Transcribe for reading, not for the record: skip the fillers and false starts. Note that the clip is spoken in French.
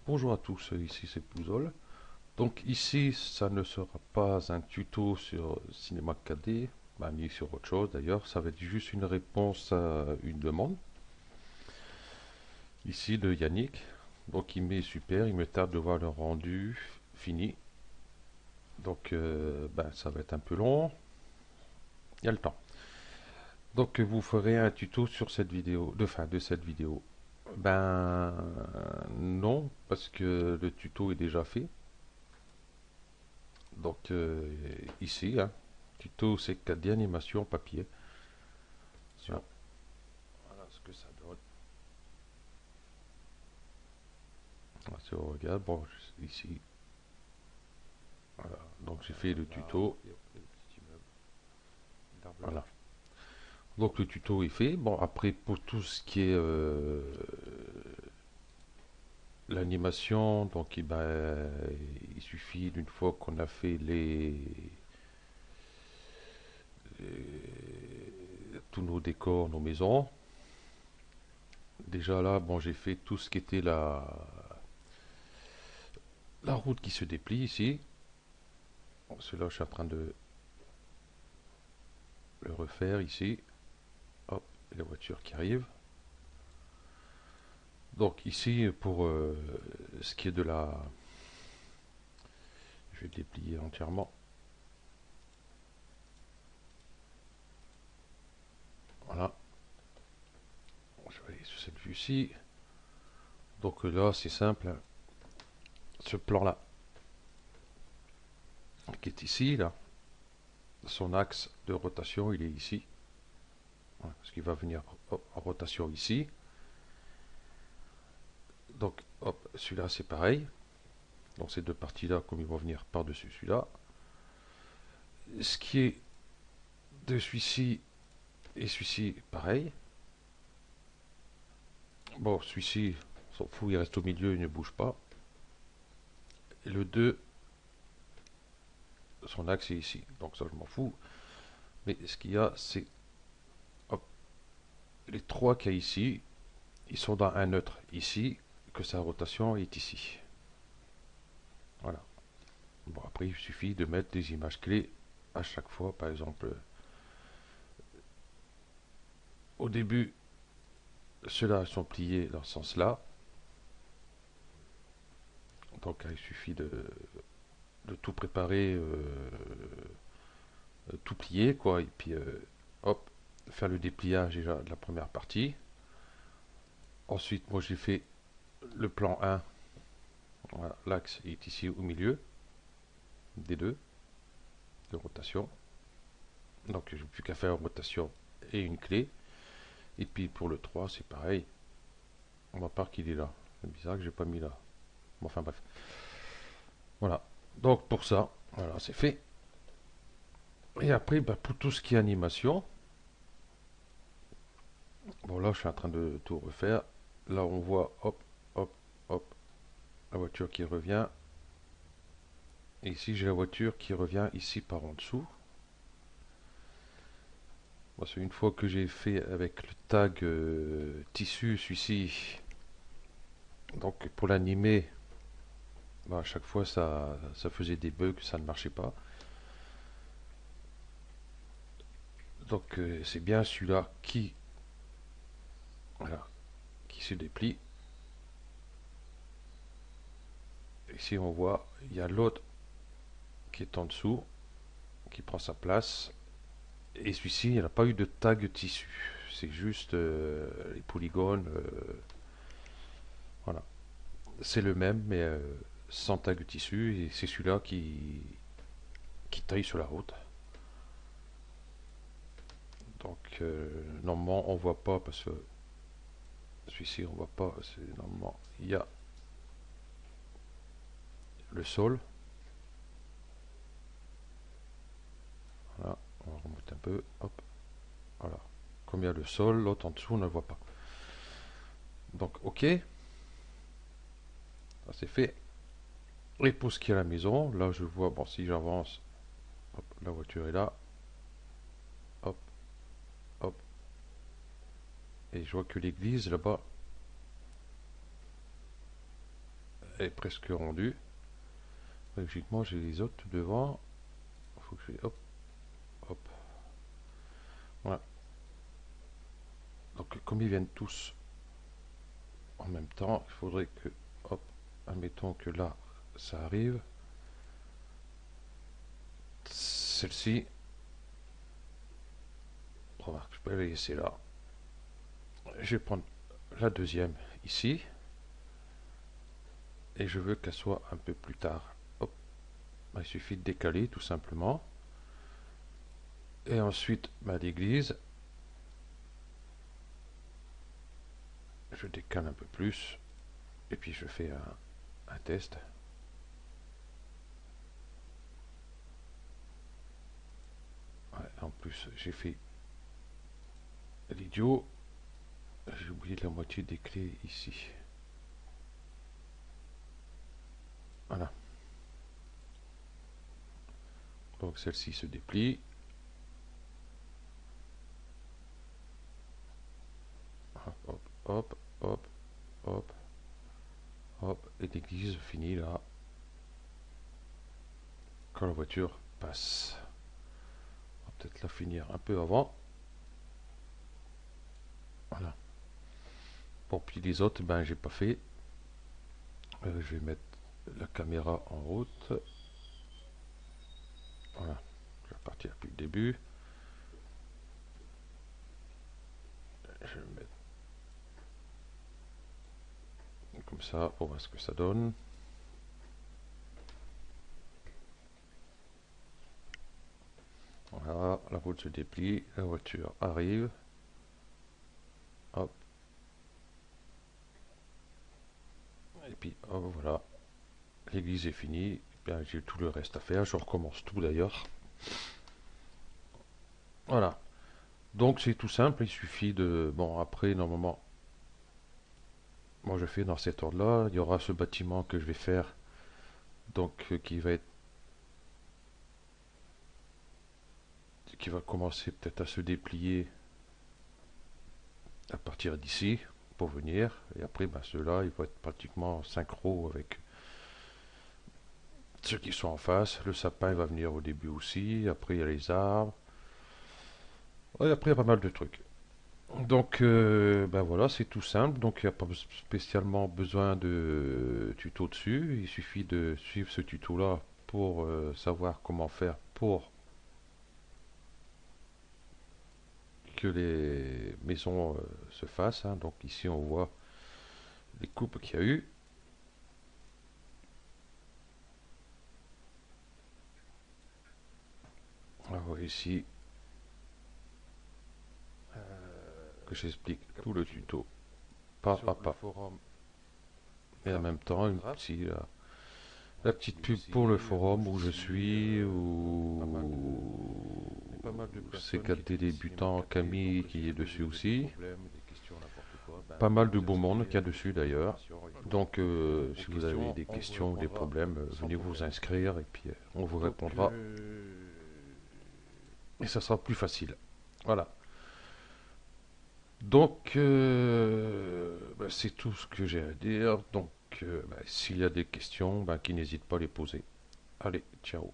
Bonjour à tous, ici c'est Pouzol. Donc ici, ça ne sera pas un tuto sur Cinéma 4D, ni sur autre chose d'ailleurs, ça va être juste une réponse à une demande, ici de Yannick. Donc il met super, il me tarde de voir le rendu fini. Donc ça va être un peu long, il y a le temps. Donc vous ferez un tuto sur cette vidéo, de cette vidéo. Ben non, parce que le tuto est déjà fait. Donc ici, hein, tuto c'est 4D animation papier. Voilà, voilà ce que ça donne. Voilà, si on regarde, bon, ici, voilà. Donc j'ai fait le tuto. Voilà. Donc le tuto est fait. Bon, après pour tout ce qui est l'animation, donc il suffit d'une fois qu'on a fait tous nos décors, nos maisons. Déjà là, bon, j'ai fait tout ce qui était la route qui se déplie ici. Bon, celui-là, je suis en train de le refaire ici. Hop, la voiture qui arrive. Donc ici, pour ce qui est de la... Je vais déplier entièrement. Voilà. Je vais aller sur cette vue-ci. Donc là, c'est simple. Ce plan-là, qui est ici, là, son axe de rotation, il est ici. Voilà, parce qu'il va venir en rotation ici. Donc, hop, celui-là, c'est pareil. Donc ces deux parties-là, comme ils vont venir par-dessus celui-là. Ce qui est de celui-ci et celui-ci, pareil. Bon, celui-ci, on s'en fout, il reste au milieu, il ne bouge pas. Et le 2, son axe est ici. Donc ça, je m'en fous. Mais ce qu'il y a, c'est hop, les trois qu'il y a ici, ils sont dans un neutre ici, que sa rotation est ici. Voilà. Bon, après, il suffit de mettre des images clés à chaque fois. Par exemple, au début, ceux-là sont pliés dans ce sens-là. Donc, il suffit de tout préparer, tout plier, quoi. Et puis, hop, faire le dépliage déjà de la première partie. Ensuite, moi, j'ai fait le plan 1. Voilà, l'axe est ici au milieu des deux de rotation. Donc, j'ai plus qu'à faire une rotation et une clé. Et puis, pour le 3, c'est pareil. On va part qu'il est là. C'est bizarre que j'ai pas mis là. Bon, enfin, bref. Voilà. Donc, pour ça, voilà, c'est fait. Et après, pour tout ce qui est animation, bon, là, je suis en train de tout refaire. Là, on voit, hop, hop, hop, la voiture qui revient. Et ici, j'ai la voiture qui revient ici par en dessous. Bon, c'est une fois que j'ai fait avec le tag tissu, celui-ci. Donc, pour l'animer, à chaque fois, ça faisait des bugs, ça ne marchait pas. Donc, c'est bien celui-là voilà, qui se déplie. Ici, on voit, il y a l'autre qui est en dessous, qui prend sa place. Et celui-ci, il n'y a pas eu de tag tissu. C'est juste les polygones. Voilà. C'est le même, mais sans tag tissu. Et c'est celui-là qui taille sur la route. Donc, normalement, on voit pas parce que celui-ci, on voit pas. Normalement, il y a le sol. Voilà. On remonte un peu. Hop. Voilà. Comme il y a le sol, l'autre en dessous, on ne le voit pas. Donc, OK. Ça, c'est fait. Et pour ce qui est à la maison, là, je vois, bon, si j'avance, hop, la voiture est là. Hop, hop. Et je vois que l'église, là-bas, est presque rendu. Logiquement, j'ai les autres devant. Il faut que je... Hop, hop. Voilà. Donc, comme ils viennent tous en même temps, il faudrait que... Hop, admettons que là, ça arrive. Celle-ci... Remarque, je peux la laisser là. Je vais prendre la deuxième ici. Et je veux qu'elle soit un peu plus tard. Hop. Il suffit de décaler tout simplement. Et ensuite, l'église, je décale un peu plus. Et puis je fais un test. Ouais, en plus, j'ai fait l'idiot. J'ai oublié la moitié des clés ici. Voilà. Donc celle-ci se déplie. Hop, hop, hop, hop, hop. Et l'église finit là. Quand la voiture passe. On va peut-être la finir un peu avant. Voilà. Bon, puis les autres, ben j'ai pas fait. Je vais mettre la caméra en route. Voilà. Je vais partir depuis le début. Je vais mettre comme ça pour voir ce que ça donne. Voilà, la route se déplie, la voiture arrive. Hop. Et puis, oh, voilà. L'église est finie. Bien, j'ai tout le reste à faire. Je recommence tout d'ailleurs. Voilà. Donc c'est tout simple. Il suffit de... Bon, après, normalement, moi je fais dans cet ordre-là. Il y aura ce bâtiment que je vais faire. Donc, qui va commencer peut-être à se déplier à partir d'ici pour venir. Et après, ben, ceux-là, ils vont être pratiquement synchro avec ceux qui sont en face. Le sapin il va venir au début aussi. Après, il y a les arbres. Et après, il y a pas mal de trucs. Donc, ben voilà, c'est tout simple. Donc, il n'y a pas spécialement besoin de tuto dessus. Il suffit de suivre ce tuto-là pour savoir comment faire pour que les maisons se fassent, hein. Donc, ici, on voit les coupes qu'il y a eu. On voit ici que j'explique tout le tuto pas à pas. Et en même temps, la petite pub pour le forum où je suis, où c'est KT débutant Camille qui est dessus aussi. Pas mal de beau monde qu'il y a dessus d'ailleurs. Donc si vous avez des questions ou des problèmes, venez vous inscrire et puis on vous répondra. Et ça sera plus facile. Voilà. Donc c'est tout ce que j'ai à dire. Donc s'il y a des questions, qui n'hésitent pas à les poser. Allez, ciao.